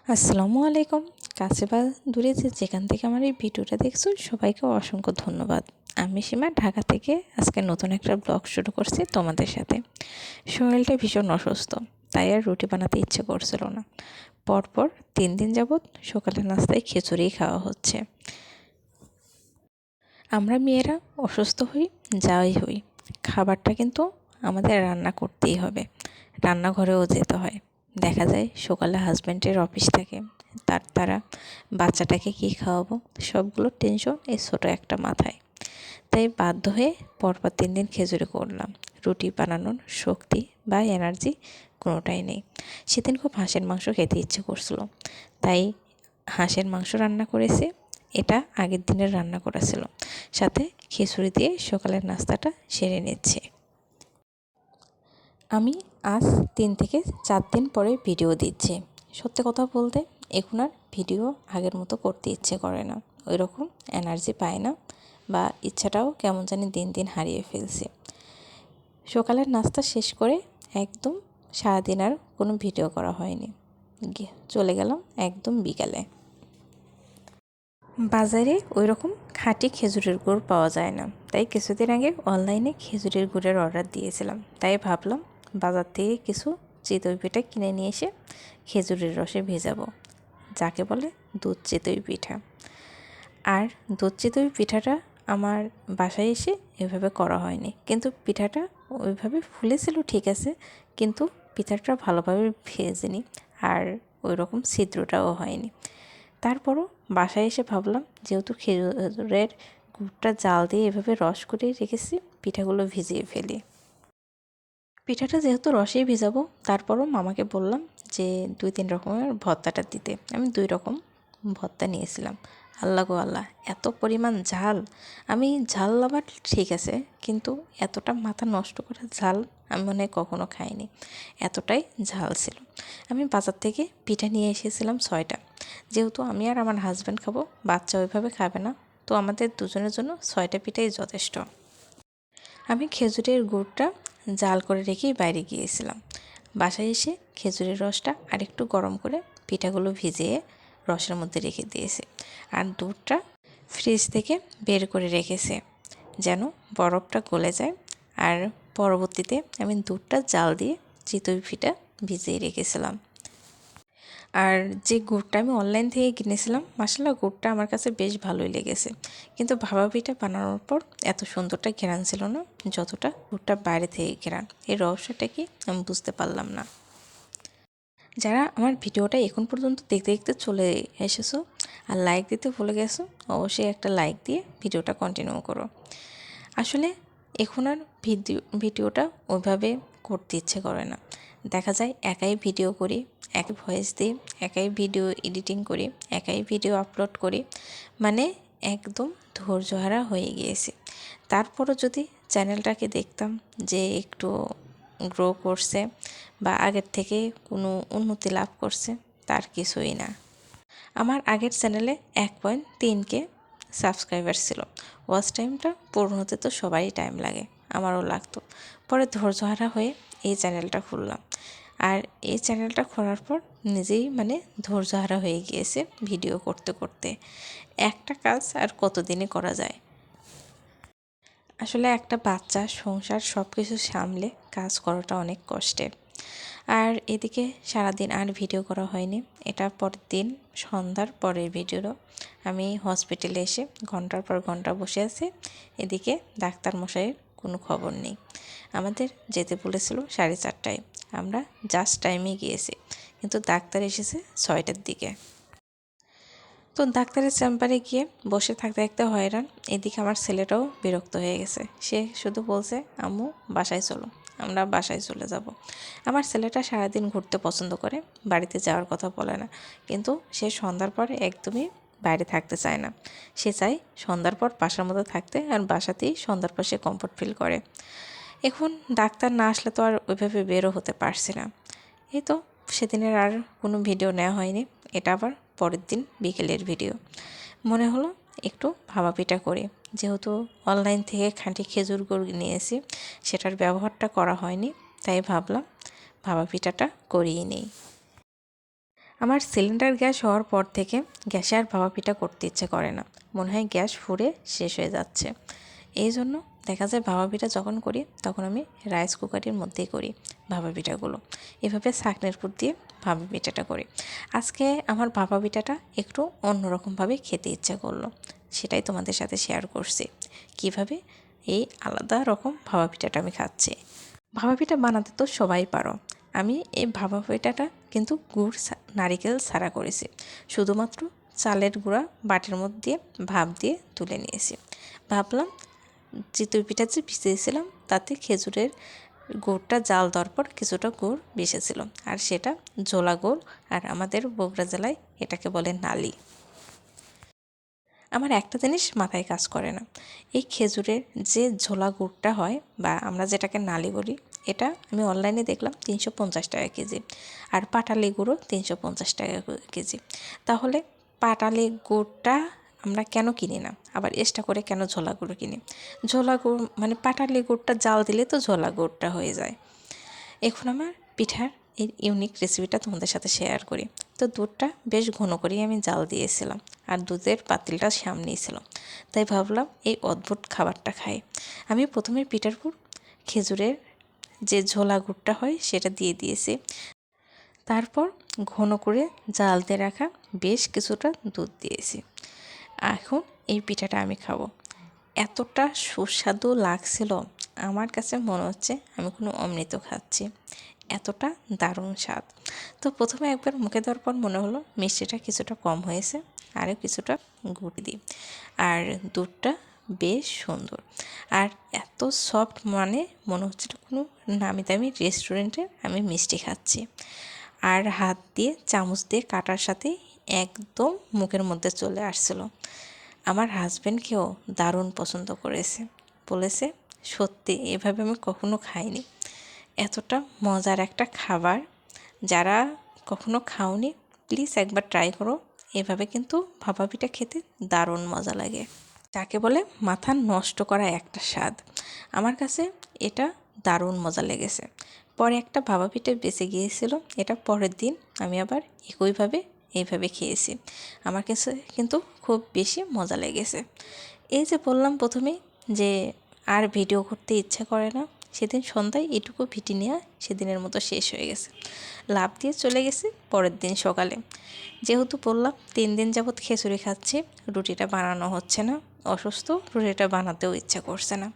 আসসালামু আলাইকুম। কাছে বা দূরে যেখান থেকে আমার এই ভিডিওটা দেখছো সবাইকে অসংখ্য ধন্যবাদ। আমি সীমা ঢাকা থেকে আজকে নতুন একটা ব্লগ শুরু করছি তোমাদের সাথে। শরীরটা ভীষণ অসুস্থ, তাই আর রুটি বানাতে ইচ্ছে করছিল না। পরপর 3 দিন যাবৎ সকালের নাস্তায় খিচুড়ি খাওয়া হচ্ছে। আমরা মেয়েরা অসুস্থ হই, যাই হই, খাবারটা কিন্তু আমাদের রান্না করতেই হবে, রান্নাঘরেও যেতে হয়। দেখা যায় সকালে হাজব্যান্ডের অফিস থাকে, তারা বাচ্চাটাকে কী খাওয়াবো সবগুলো টেনশন এই ছোটো একটা মাথায়। তাই বাধ্য হয়ে পরপর 3 দিন খিচুড়ি করলাম। রুটি বানানোর শক্তি বা এনার্জি কোনোটাই নেই। সেদিন খুব হাঁসের মাংস খেতে ইচ্ছে করছিল, তাই হাঁসের মাংস রান্না করেছি। এটা আগের দিনের রান্না করা ছিল, সাথে খিচুড়ি দিয়ে সকালের নাস্তাটা সেরে নিচ্ছি। আমি আজ 3 থেকে 4 দিন পরে ভিডিও দিচ্ছি। সত্যি কথা বলতে এখন আর ভিডিও আগের মতো করতে ইচ্ছে করে না, ওই রকম এনার্জি পায় না, বা ইচ্ছাটাও কেমন জানি দিন দিন হারিয়ে ফেলছে। সকালের নাস্তা শেষ করে একদম সারাদিন আর কোনো ভিডিও করা হয়নি, চলে গেলাম একদম বিকালে। বাজারে ওই রকম খাঁটি খেজুরের গুড় পাওয়া যায় না, তাই কিছুদিন আগে অনলাইনে খেজুরের গুড়ের অর্ডার দিয়েছিলাম। তাই ভাবলাম বাজার থেকে কিছু চিতই পিঠা কিনে নিয়ে এসে খেজুরের রসে ভেজাবো, যাকে বলে দুধ চিতই পিঠা। আর দুধ চিতই পিঠাটা আমার বাসায় এসে এভাবে করা হয়নি, কিন্তু পিঠাটা ওইভাবে ফুলেছিল ঠিক আছে, কিন্তু পিঠাটা ভালোভাবে ভেজেনি, আর ওই রকম ছিদ্রটাও হয়নি। তারপরও বাসায় এসে ভাবলাম যেহেতু খেজুরের গুড়টা জাল দিয়ে এভাবে রস করে রেখেছি, পিঠাগুলো ভিজিয়ে ফেলি। পিঠাটা যেহেতু রসেই ভিজাবো, তারপরও মামাকে বললাম যে 2-3 রকমের ভর্তাটা দিতে। আমি 2 রকম ভর্তা নিয়েছিলাম। আল্লাহ গো আল্লাহ, এত পরিমাণ ঝাল! আমি ঝাল লাভার ঠিক আছে, কিন্তু এতটা মাথা নষ্ট করা ঝাল আমি মনে হয় কখনো খাইনি, এতটাই ঝাল ছিল। আমি বাজার থেকে পিঠা নিয়ে এসেছিলাম 6টা। যেহেতু আমি আর আমার হাজব্যান্ড খাবো, বাচ্চা ওইভাবে খাবে না, তো আমাদের দুজনের জন্য 6টা পিঠাই যথেষ্ট। আমি খেজুরের গুড়টা জাল করে রেখেই বাইরে গিয়েছিলাম। বাসায় এসে খেজুরের রসটা আরেকটু গরম করে পিঠাগুলো ভিজিয়ে রসের মধ্যে রেখে দিয়েছি, আর দুধটা ফ্রিজ থেকে বের করে রেখেছে যেন বরফটা গলে যায়। আর পরবর্তীতে আমি দুধটা জাল দিয়ে চিতই পিঠা ভিজিয়ে রেখেছিলাম। আর যে গুড়টা আমি অনলাইন থেকে কিনেছিলাম, মাশাআল্লাহ গুড়টা আমার কাছে বেশ ভালোই লেগেছে, কিন্তু ভাপা পিঠা বানানোর পর এত সুন্দরটা ঘ্রাণ ছিল না যতটা গুড়টা বাইরে থেকে ঘ্রাণ। এই রহস্যটা কি আমি বুঝতে পারলাম না। যারা আমার ভিডিওটা এখন পর্যন্ত দেখতে দেখতে চলে এসেছো আর লাইক দিতে ভুলে গেছো, অবশ্যই একটা লাইক দিয়ে ভিডিওটা কন্টিনিউ করো। আসলে এখন আর ভিডিওটা ওইভাবে করতে ইচ্ছে করে না। দেখা যায় একাই ভিডিও করি, একাই ভয়েস দিই, একাই ভিডিও এডিটিং করি, একাই ভিডিও আপলোড করি, মানে একদম ধৈর্যহারা হয়ে গিয়েছি। তারপরও যদি চ্যানেলটাকে দেখতাম যে একটু গ্রো করছে বা আগের থেকে কোনো উন্নতি লাভ করছে, তার কিছুই না। আমার আগের চ্যানেলে 1.3K সাবস্ক্রাইবার ছিল। ওয়াচ টাইমটা পূর্ণ হতে তো সবারই টাইম লাগে, আমারও লাগতো। পরে ধৈর্যহারা হয়ে এই চ্যানেলটা খুললাম, আর এই চ্যানেলটা খোলার পর নিজেই ধৈর্যহারা হয়ে গিয়েছে ভিডিও করতে করতে। একটা কাজ আর কতদিনে করা যায়। আসলে একটা বাচ্চা, সংসার সব কিছু সামলে কাজ করাটা অনেক কষ্টের। আর এদিকে সারাদিন আর ভিডিও করা হয়নি। এটা পরের দিন সন্ধ্যার পরের ভিডিও। আমি হসপিটালে এসে ঘন্টার পর ঘন্টা বসে আছি, এদিকে ডাক্তার মশাইয়ের কোনো খবর নেই। আমাদের যেতে বলেছিল 4:30টায়, আমরা জাস্ট টাইমে গিয়েছি, কিন্তু ডাক্তার এসেছে 6টার দিকে। তো ডাক্তারের চেম্বারে গিয়ে বসে থাকতে থাকতে হয়রান। এদিকে আমার ছেলেটাও বিরক্ত হয়ে গেছে, সে শুধু বলছে আম্মু বাসায় চলো, আমরা বাসায় চলে যাব। আমার ছেলেটা সারাদিন ঘুরতে পছন্দ করে, বাড়িতে যাওয়ার কথা বলে না, কিন্তু সে সন্ধ্যার পর একদমই বাইরে থাকতে চায় না। সে চায় সন্ধ্যার পর বাসার মধ্যে থাকতে, আর বাসাতেই সন্ধ্যার পর সে কমফোর্ট ফিল করে। এখন ডাক্তার না আসলে তো আর ওইভাবে বেরো হতে পারছি না। এই তো সেদিনের আর কোনো ভিডিও নেওয়া হয়নি। এটা আবার পরের দিন বিকেলের ভিডিও। মনে হলো একটু ভাপা পিঠা করি, যেহেতু অনলাইন থেকে খাঁটি খেজুর গুড় নিয়েছি, সেটার ব্যবহারটা করা হয়নি, তাই ভাবলাম ভাপা পিঠাটা করিয়ে নেই। আমার সিলিন্ডার গ্যাস হওয়ার পর থেকে গ্যাসে আর ভাপা পিঠা করতে ইচ্ছে করে না, মনে হয় গ্যাস ফুরে শেষ হয়ে যাচ্ছে। এই জন্য দেখা যায় ভাপা পিঠা যখন করি তখন আমি রাইস কুকারের মধ্যেই করি ভাপা পিঠাগুলো। এভাবে ছাঁকনির উপর দিয়ে ভাপা পিঠাটা করি। আজকে আমার ভাপা পিঠাটা একটু অন্যরকমভাবে খেতে ইচ্ছে করলো, সেটাই তোমাদের সাথে শেয়ার করছি কিভাবে এই আলাদা রকম ভাপা পিঠাটা আমি খাচ্ছি। ভাপা পিঠা বানাতে তো সবাই পারো, আমি এই ভাপা পিঠাটা কিন্তু নারিকেল ছাড়া করেছি। শুধুমাত্র চালের গুঁড়া বাটির মধ্যে ভাপ দিয়ে তুলে নিয়েছি। ভাবলাম চিতই পিঠা যে ভিজিয়েছিলাম তাতে খেজুরের গুড়টা জাল দেওয়ার পর কিছুটা গুড় মিশেছিল, আর সেটা ঝোলা গুড়, আর আমাদের বগুড়া জেলায় এটাকে বলে নালি। আমার একটা জিনিস মাথায় কাজ করে না, এই খেজুরের যে ঝোলা গুড়টা হয় বা আমরা যেটাকে নালি বলি, এটা আমি অনলাইনে দেখলাম 350 টাকা কেজি, আর পাটালি গুঁড়ো 350 টাকা কেজি। তাহলে পাটালি গুড়টা আমরা কেন কিনি না, আবার এক্সট্রা করে কেন ঝোলা গুঁড়ো কিনি? ঝোলা গুড় মানে পাটালি গুড়টা জাল দিলে তো ঝোলা গুড়টা হয়ে যায়। এখন আমার পিঠার এই ইউনিক রেসিপিটা তোমাদের সাথে শেয়ার করি। তো দুধটা বেশ ঘন করেই আমি জাল দিয়েছিলাম, আর দুধের পাতিলটা সামনেই ছিল, তাই ভাবলাম এই অদ্ভুত খাবারটা খাই। আমি প্রথমে পিঠার উপর খেজুরের যে ঝোলা গুড়টা হয় সেটা দিয়ে দিয়েছি, তারপর ঘন করে জাল দিয়ে রাখা বেশ কিছুটা দুধ দিয়েছি। এখন এই পিঠাটা আমি খাবো। এতটা সুস্বাদু লাগছিল, আমার কাছে মনে হচ্ছে আমি কোনো অমৃত খাচ্ছি, এতটা দারুণ স্বাদ। তো প্রথমে একবার মুখে দেওয়ার পর মনে হলো মিষ্টিটা কিছুটা কম হয়েছে, আরও কিছুটা গুড় দিই। আর দুধটা বেশ সুন্দর, আর এত সফট, মানে মনে হচ্ছিল কোনো নামি দামি রেস্টুরেন্টে আমি মিষ্টি খাচ্ছি। আর হাত দিয়ে চামচ দিয়ে কাটার সাথে একদম মুখের মধ্যে চলে আসছিল। আমার হাজব্যান্ডকেও দারুণ পছন্দ করেছে, বলেছে সত্যি এভাবে আমি কখনো খাইনি, এতটা মজার একটা খাবার। যারা কখনো খাওনি প্লিজ একবার ট্রাই করো, এভাবে কিন্তু ভাপা পিঠা খেতে দারুণ মজা লাগে। যাকে বলে মাথা নষ্ট করা একটা স্বাদ। আমার কাছে এটা দারুণ মজা লেগেছে। পরে একটা ভাপা পিঠে বেঁচে গিয়েছিল, এটা পরের দিন আমি আবার এইভাবে খেয়েছি। আমার কাছে কিন্তু খুব বেশি মজা লেগেছে। এই যে বললাম প্রথমেই যে আর ভিডিও করতে ইচ্ছা করে না, সেদিন সন্ধ্যায় এটুকু ভিটি নেওয়া সেদিনের মতো শেষ হয়ে গেছে, লাভ দিয়ে চলে গেছে পরের দিন সকালে। যেহেতু বললাম 3 দিন যাবৎ খিচুড়ি খাচ্ছি, রুটিটা বানানো হচ্ছে না, অসুস্থ, রুটিটা বানাতেও ইচ্ছা করছে না,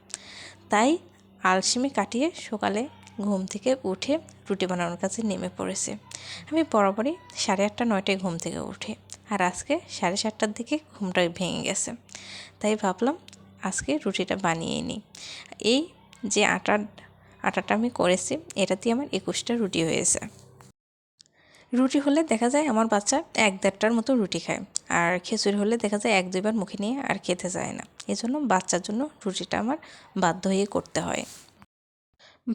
তাই আলসেমি কাটিয়ে সকালে ঘুম থেকে উঠে রুটি বানানোর কাছে নেমে পড়েছে। আমি বরাবরই 8:30 9টায় ঘুম থেকে উঠি, আর আজকে 7:30টার দিকে ঘুমটা ভেঙে গেছে, তাই ভাবলাম আজকে রুটিটা বানিয়ে নিই। এই যে আটাটা আমি করেছি, এটা দিয়ে আমার 21টা রুটি হয়েছে। রুটি হলে দেখা যায় আমার বাচ্চা 1-1.5টার মতো রুটি খায়, আর খিচুড়ি হলে দেখা যায় 1-2বার মুখে নিয়ে আর খেতে যায় না। এজন্য বাচ্চার জন্য রুটিটা আমার বাধ্য হয়ে করতে হয়।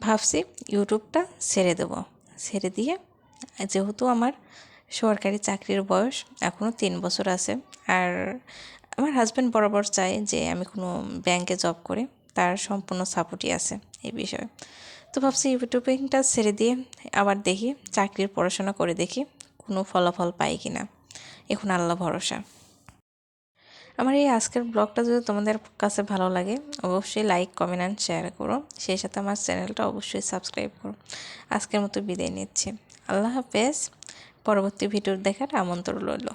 ভাবছি ইউটিউবটা ছেড়ে দেব, ছেড়ে দিয়ে, যেহেতু আমার সরকারি চাকরির বয়স এখনও 3 বছর আছে, আর আমার হাজব্যান্ড বরাবর চায় যে আমি কোনো ব্যাংকে জব করে, তার সম্পূর্ণ সাপোর্টই আছে এই বিষয়ে। তো ভাবছি ইউটিউবিংটা ছেড়ে দিয়ে আবার দেখি চাকরির পড়াশোনা করে দেখি কোনো ফলাফল পাই কি না, এখন আল্লাহ ভরসা। আমার এই আজকের ব্লগটা যদি তোমাদের কাছে ভালো লাগে অবশ্যই লাইক কমেন্ট অ্যান্ড শেয়ার করো, সেই সাথে আমার চ্যানেলটা অবশ্যই সাবস্ক্রাইব করো। আজকের মতো বিদায় নিচ্ছি, আল্লাহ হাফেজ। পরবর্তী ভিডিও দেখার আমন্ত্রণ রইল।